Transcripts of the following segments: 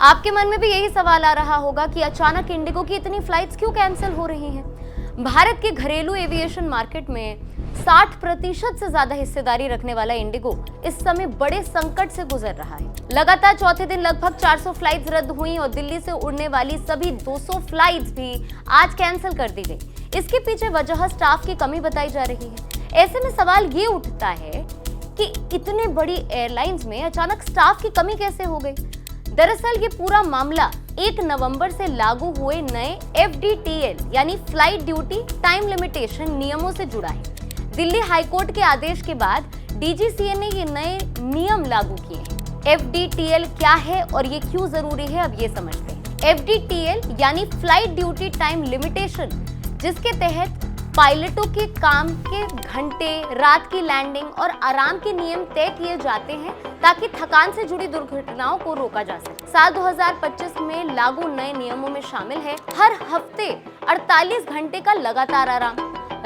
आपके मन में भी यही सवाल आ रहा होगा कि अचानक इंडिगो की इतनी फ्लाइट्स क्यों कैंसिल हो रही हैं। भारत के घरेलू एविएशन मार्केट में 60% से ज्यादा हिस्सेदारी रखने वाला इंडिगो इस समय बड़े संकट से गुजर रहा है। लगातार चौथे दिन लगभग 400 फ्लाइट्स रद्द हुई और दिल्ली से उड़ने वाली सभी 200 फ्लाइट्स भी आज कैंसिल कर दी गई। इसके पीछे वजह स्टाफ की कमी बताई जा रही है। ऐसे में सवाल ये उठता है कि इतने बड़ी एयरलाइंस में अचानक स्टाफ की कमी कैसे हो गई। दरअसल ये पूरा मामला 1 नवंबर से लागू हुए नए FDTL यानी फ्लाइट ड्यूटी टाइम लिमिटेशन नियमों से जुड़ा है। दिल्ली हाईकोर्ट के आदेश के बाद DGCA ने ये नए नियम लागू किए हैं। FDTL क्या है और ये क्यों जरूरी है, अब ये समझते हैं। FDTL यानी फ्लाइट ड्यूटी टाइम लिमिटेशन, जिसके तहत पायलटों के काम के घंटे, रात की लैंडिंग और आराम के नियम तय किए जाते हैं ताकि थकान से जुड़ी दुर्घटनाओं को रोका जा सके। साल 2025 में लागू नए नियमों में शामिल है हर हफ्ते 48 घंटे का लगातार आराम,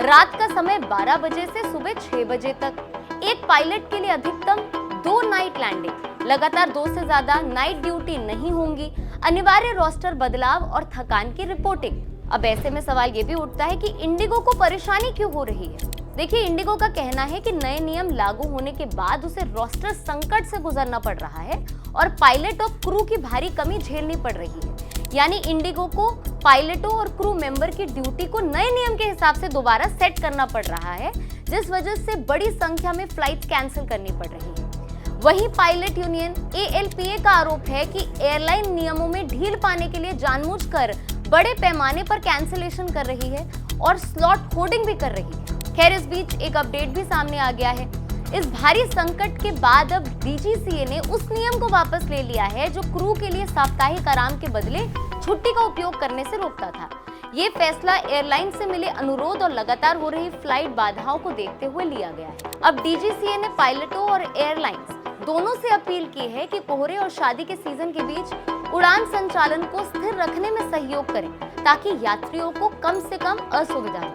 रात का समय 12 बजे से सुबह 6 बजे तक, एक पायलट के लिए अधिकतम 2 नाइट लैंडिंग, लगातार 2 से ज्यादा नाइट ड्यूटी नहीं होंगी, अनिवार्य रोस्टर बदलाव और थकान की रिपोर्टिंग। अब ऐसे में सवाल ये भी उठता है कि इंडिगो को परेशानी क्यों हो रही है। देखिए, इंडिगो का कहना है कि नए नियम लागू होने के बाद उसे रोस्टर संकट से गुजरना पड़ रहा है और पायलट और क्रू की भारी कमी झेलनी पड़ रही है। यानी इंडिगो को पायलटों और क्रू मेंबर की ड्यूटी को नए नियम के हिसाब से दोबारा सेट करना पड़ रहा है, जिस वजह से बड़ी संख्या में फ्लाइट कैंसिल करनी पड़ रही है। वहीं पायलट यूनियन ALPA का आरोप है कि एयरलाइन नियमों में ढील पाने के लिए जानबूझकर बड़े पैमाने पर कैंसिलेशन कर रही है और स्लॉट होर्डिंग भी कर रही है। खैर, इस बीच एक अपडेट भी सामने आ गया है। इस भारी संकट के बाद अब DGCA ने उस नियम को वापस ले लिया है जो क्रू के लिए साप्ताहिक आराम के बदले छुट्टी का उपयोग करने से रोकता था। ये फैसला एयरलाइन से मिले अनुरोध और लगातार हो रही फ्लाइट बाधाओं को देखते हुए लिया गया है। अब DGCA ने पायलटों और एयरलाइंस दोनों से अपील की है कि कोहरे और शादी के सीजन के बीच उड़ान संचालन को स्थिर रखने में सहयोग करें ताकि यात्रियों को कम से कम असुविधा हो।